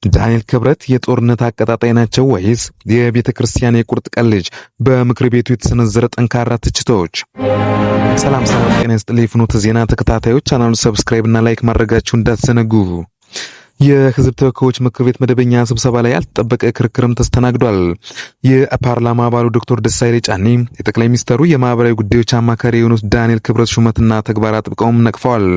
ዳንኤል ክብረት የጦርነት አቀጣጣይ ናቸው ወይስ የቤተ ክርስቲያን የቁርጥ ቀን ልጅ? በምክር ቤቱ የተሰነዘረ ጠንካራ ትችቶች። ሰላም ጤና ይስጥልኝ ፍኖተ ዜና ተከታታዮች፣ ቻናሉን ሰብስክራይብ እና ላይክ ማድረጋችሁን እንዳትዘነጉ። የህዝብ ተወካዮች ምክር ቤት መደበኛ ስብሰባ ላይ ያልተጠበቀ ክርክርም ተስተናግዷል። የፓርላማ አባሉ ዶክተር ደሳለኝ ጫኔ የጠቅላይ ሚኒስትሩ የማህበራዊ ጉዳዮች አማካሪ የሆኑት ዳንኤል ክብረት ሹመትና ተግባር አጥብቀውም ነቅፈዋል።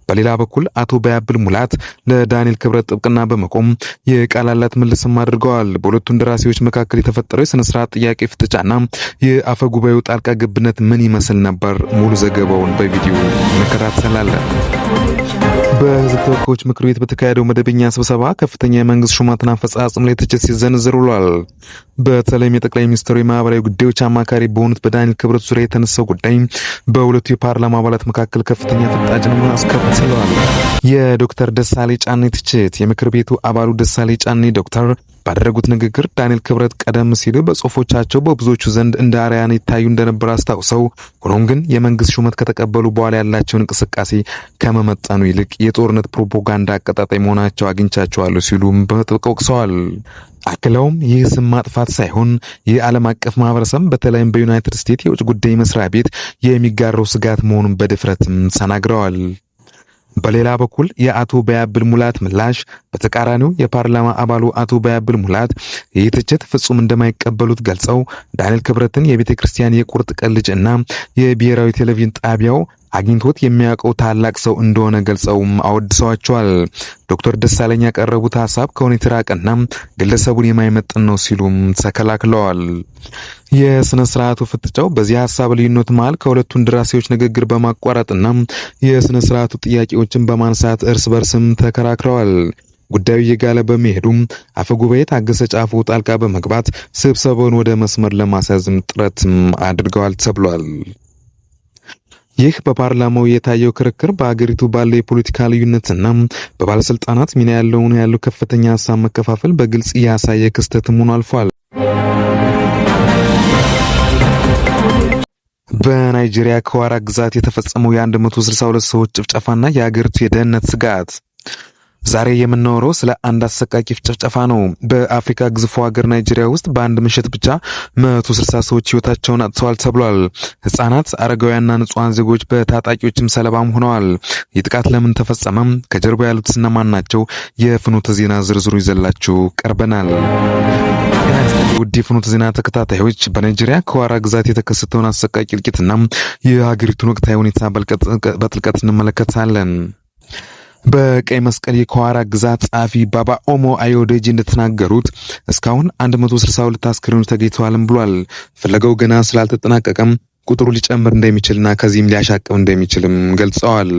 በሌላ በኩል አቶ ባያብል ሙላት ለዳንኤል ክብረት ጥብቅና በመቆም የቃላላት መልስም አድርገዋል። በሁለቱ እንደራሴዎች መካከል የተፈጠረው የሥነ ስርዓት ጥያቄ ፍጥጫና የአፈ ጉባኤው ጣልቃ ገብነት ምን ይመስል ነበር? ሙሉ ዘገባውን በቪዲዮ እንከታተላለን። በህዝብ ተወካዮች ምክር ቤት በተካሄደው መደበኛ ስብሰባ ከፍተኛ የመንግስት ሹመትና አፈጻጸም ላይ ትችት ሲዘነዘር ውሏል። በተለይም የጠቅላይ ሚኒስትሩ የማህበራዊ ጉዳዮች አማካሪ በሆኑት በዳንኤል ክብረት ዙሪያ የተነሳው ጉዳይ በሁለቱ የፓርላማ አባላት መካከል ከፍተኛ ፍጣጭንም አስከትለዋል። የዶክተር ደሳለኝ ጫኔ ትችት። የምክር ቤቱ አባሉ ደሳለኝ ጫኔ ዶክተር ባደረጉት ንግግር ዳንኤል ክብረት ቀደም ሲል በጽሁፎቻቸው በብዙዎቹ ዘንድ እንደ አርአያ ይታዩ እንደነበር አስታውሰው፣ ሆኖም ግን የመንግስት ሹመት ከተቀበሉ በኋላ ያላቸውን እንቅስቃሴ ከመመጠኑ ይልቅ የጦርነት ፕሮፓጋንዳ አቀጣጣይ መሆናቸው አግኝቻቸዋለሁ ሲሉም በጥብቅ ወቅሰዋል። አክለውም ይህ ስም ማጥፋት ሳይሆን የዓለም አቀፍ ማህበረሰብ በተለይም በዩናይትድ ስቴትስ የውጭ ጉዳይ መስሪያ ቤት የሚጋራው ስጋት መሆኑን በድፍረትም ተናግረዋል። በሌላ በኩል የአቶ ባያብል ሙላት ምላሽ በተቃራኒው የፓርላማ አባሉ አቶ ባያብል ሙላት ይህ ትችት ፍጹም እንደማይቀበሉት ገልጸው ዳንኤል ክብረትን የቤተ ክርስቲያን የቁርጥ ቀን ልጅ እና የብሔራዊ ቴሌቪዥን ጣቢያው አግኝቶት የሚያውቀው ታላቅ ሰው እንደሆነ ገልጸውም አወድሰዋቸዋል። ዶክተር ደሳለኝ ያቀረቡት ሐሳብ ከሁኔታ የራቀና ግለሰቡን የማይመጥን ነው ሲሉም ተከላክለዋል። የሥነ ስርዓቱ ፍጥጫው በዚህ ሐሳብ ልዩነት መሃል ከሁለቱ እንደራሴዎች ንግግር በማቋረጥና የሥነ ስርዓቱ ጥያቄዎችን በማንሳት እርስ በርስም ተከራክረዋል። ጉዳዩ እየጋለ በመሄዱም አፈጉባኤ ታገሰ ጫፎ ጣልቃ በመግባት ስብሰባውን ወደ መስመር ለማስያዝም ጥረት አድርገዋል ተብሏል። ይህ በፓርላማው የታየው ክርክር በአገሪቱ ባለው የፖለቲካ ልዩነትና በባለስልጣናት ሚና ያለው ከፍተኛ ሀሳብ መከፋፈል በግልጽ ያሳየ ክስተትም ሆኖ አልፏል። በናይጄሪያ ከዋራ ግዛት የተፈጸመው የ162 ሰዎች ጭፍጨፋና የአገሪቱ የደህንነት ስጋት። ዛሬ የምናወራው ስለ አንድ አሰቃቂ ጭፍጨፋ ነው። በአፍሪካ ግዙፉ ሀገር ናይጄሪያ ውስጥ በአንድ ምሽት ብቻ 160 ሰዎች ህይወታቸውን አጥተዋል ተብሏል። ህጻናት፣ አረጋውያንና ንጹሃን ዜጎች በታጣቂዎችም ሰለባም ሆነዋል። ይህ ጥቃት ለምን ተፈጸመም? ከጀርባ ያሉት እነማን ናቸው? የፍኖተ ዜና ዝርዝሩ ይዘላችሁ ቀርበናል። ውድ የፍኖተ ዜና ተከታታዮች በናይጄሪያ ከዋራ ግዛት የተከሰተውን አሰቃቂ እልቂትና የሀገሪቱን ወቅታዊ ሁኔታ በጥልቀት እንመለከታለን። በቀይ መስቀል የከዋራ ግዛት ጸሐፊ ባባ ኦሞ አዮዴጂ እንደተናገሩት እስካሁን 162 አስክሬኖች ተገኝተዋልም ብሏል። ፍለጋው ገና ስላልተጠናቀቀም ቁጥሩ ሊጨምር እንደሚችልና ከዚህም ሊያሻቅብ እንደሚችልም ገልጸዋል።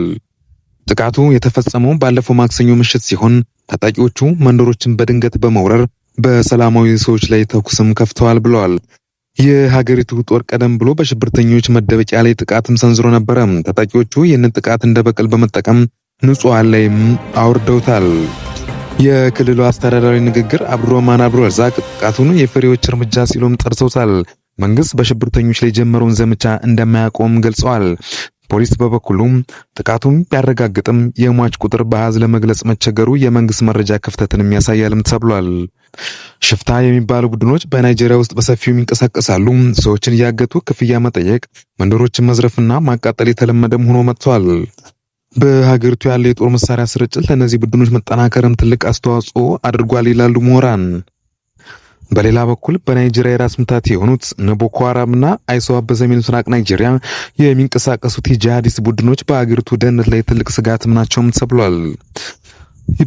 ጥቃቱ የተፈጸመው ባለፈው ማክሰኞ ምሽት ሲሆን ታጣቂዎቹ መንደሮችን በድንገት በመውረር በሰላማዊ ሰዎች ላይ ተኩስም ከፍተዋል ብለዋል። የሀገሪቱ ጦር ቀደም ብሎ በሽብርተኞች መደበቂያ ላይ ጥቃትም ሰንዝሮ ነበረ። ታጣቂዎቹ ይህንን ጥቃት እንደ በቀል በመጠቀም ንጹሃን ላይም አውርደውታል። የክልሉ አስተዳዳሪ ንግግር አብዱራህማን አብዱረዛቅ ጥቃቱን የፍሬዎች እርምጃ ሲሉም ጠርሰውታል። መንግስት በሽብርተኞች ላይ የጀመረውን ዘመቻ እንደማያቆም ገልጸዋል። ፖሊስ በበኩሉም ጥቃቱን ቢያረጋግጥም የሟች ቁጥር በአሃዝ ለመግለጽ መቸገሩ የመንግስት መረጃ ክፍተትን ያሳያልም ተብሏል። ሽፍታ የሚባሉ ቡድኖች በናይጄሪያ ውስጥ በሰፊው ይንቀሳቀሳሉ። ሰዎችን እያገቱ ክፍያ መጠየቅ፣ መንደሮችን መዝረፍና ማቃጠል የተለመደም ሆኖ መጥቷል። በሀገሪቱ ያለ የጦር መሳሪያ ስርጭት ለእነዚህ ቡድኖች መጠናከርም ትልቅ አስተዋጽኦ አድርጓል ይላሉ ምሁራን። በሌላ በኩል በናይጄሪያ የራስ ምታት የሆኑት ቦኮ ሃራምና አይስዋፕ በሰሜን ምስራቅ ናይጄሪያ የሚንቀሳቀሱት የጂሃዲስት ቡድኖች በሀገሪቱ ደህንነት ላይ ትልቅ ስጋትም ናቸውም ተብሏል።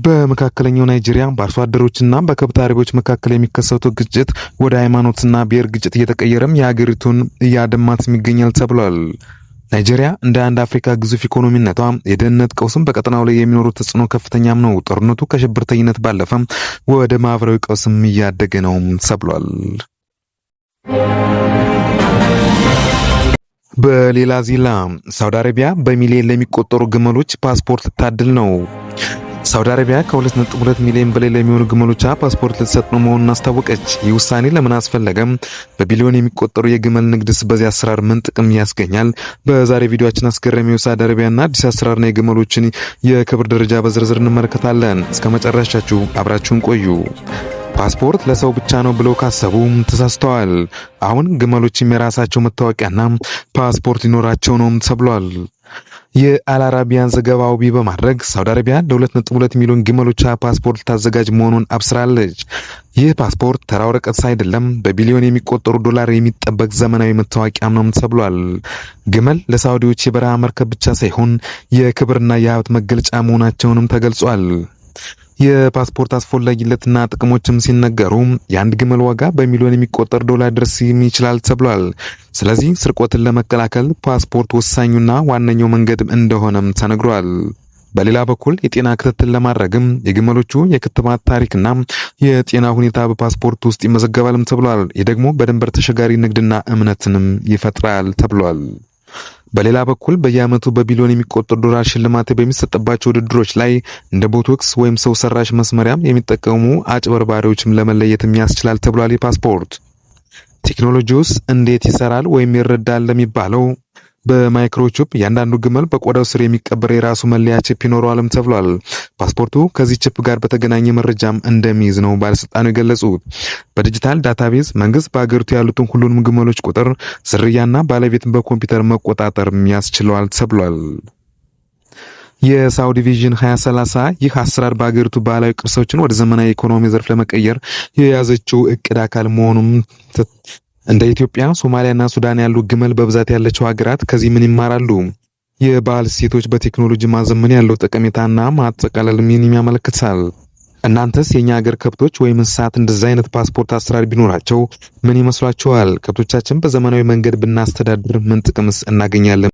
በመካከለኛው ናይጄሪያ በአርሶ አደሮችና በከብት አርቢዎች መካከል የሚከሰተው ግጭት ወደ ሃይማኖትና ብሔር ግጭት እየተቀየረም የሀገሪቱን እያደማትም ይገኛል ተብሏል። ናይጄሪያ እንደ አንድ አፍሪካ ግዙፍ ኢኮኖሚነቷ የደህንነት ቀውስም በቀጠናው ላይ የሚኖሩ ተጽዕኖ ከፍተኛም ነው። ጦርነቱ ከሽብርተኝነት ባለፈ ወደ ማህበራዊ ቀውስም እያደገ ነው ተብሏል። በሌላ ዜና ሳውዲ አረቢያ በሚሊዮን ለሚቆጠሩ ግመሎች ፓስፖርት ታድል ነው። ሳውዲ አረቢያ ከ2.2 ሚሊዮን በላይ ለሚሆኑ ግመሎቿ ፓስፖርት ልትሰጥ ነው መሆኑን አስታወቀች። ይህ ውሳኔ ለምን አስፈለገም? በቢሊዮን የሚቆጠሩ የግመል ንግድስ በዚህ አሰራር ምን ጥቅም ያስገኛል? በዛሬ ቪዲዮአችን አስገራሚው ሳውዲ አረቢያና አዲስ አሰራርና የግመሎችን የክብር ደረጃ በዝርዝር እንመለከታለን። እስከ መጨረሻችሁ አብራችሁን ቆዩ። ፓስፖርት ለሰው ብቻ ነው ብለው ካሰቡ ተሳስተዋል። አሁን ግመሎችም የራሳቸው መታወቂያና ፓስፖርት ሊኖራቸው ነው ተብሏል። የአልአረቢያን ዘገባ ውቢ በማድረግ ሳውዲ አረቢያ ለ2.2 ሚሊዮን ግመሎቿ ፓስፖርት ታዘጋጅ መሆኑን አብስራለች። ይህ ፓስፖርት ተራ ወረቀት አይደለም፣ በቢሊዮን የሚቆጠሩ ዶላር የሚጠበቅ ዘመናዊ መታወቂያም ነው ተብሏል። ግመል ለሳውዲዎች የበረሃ መርከብ ብቻ ሳይሆን የክብርና የሀብት መገለጫ መሆናቸውንም ተገልጿል። የፓስፖርት አስፈላጊነትና ጥቅሞችም ሲነገሩ የአንድ ግመል ዋጋ በሚሊዮን የሚቆጠር ዶላር ድረስ ይችላል ተብሏል። ስለዚህ ስርቆትን ለመከላከል ፓስፖርት ወሳኙና ዋነኛው መንገድ እንደሆነም ተነግሯል። በሌላ በኩል የጤና ክትትል ለማድረግም የግመሎቹ የክትባት ታሪክና የጤና ሁኔታ በፓስፖርት ውስጥ ይመዘገባልም ተብሏል። ይህ ደግሞ በድንበር ተሻጋሪ ንግድና እምነትንም ይፈጥራል ተብሏል። በሌላ በኩል በየዓመቱ በቢሊዮን የሚቆጠር ዶላር ሽልማት በሚሰጥባቸው ውድድሮች ላይ እንደ ቦቶክስ ወይም ሰው ሰራሽ መስመሪያም የሚጠቀሙ አጭበርባሪዎችም ለመለየት ያስችላል ተብሏል። የፓስፖርት ቴክኖሎጂውስ እንዴት ይሰራል ወይም ይረዳል ለሚባለው በማይክሮቺፕ እያንዳንዱ ግመል በቆዳው ስር የሚቀበር የራሱ መለያ ቺፕ ይኖረዋልም ተብሏል። ፓስፖርቱ ከዚህ ቺፕ ጋር በተገናኘ መረጃም እንደሚይዝ ነው ባለስልጣኑ የገለጹት። በዲጂታል ዳታቤዝ መንግስት በአገሪቱ ያሉትን ሁሉንም ግመሎች ቁጥር፣ ዝርያና ባለቤትን በኮምፒውተር መቆጣጠር ያስችለዋል ተብሏል። የሳውዲ ቪዥን 2030 ይህ አሰራር በአገሪቱ ባህላዊ ቅርሶችን ወደ ዘመናዊ ኢኮኖሚ ዘርፍ ለመቀየር የያዘችው እቅድ አካል መሆኑም እንደ ኢትዮጵያ፣ ሶማሊያና ሱዳን ያሉ ግመል በብዛት ያላቸው ሀገራት ከዚህ ምን ይማራሉ? የባህል እሴቶች በቴክኖሎጂ ማዘመን ያለው ጠቀሜታና ማጠቃለል ምን ያመለክታል? እናንተስ የኛ ሀገር ከብቶች ወይም እንስሳት እንደዚህ አይነት ፓስፖርት አሰራር ቢኖራቸው ምን ይመስላችኋል? ከብቶቻችን በዘመናዊ መንገድ ብናስተዳድር ምን ጥቅምስ እናገኛለን?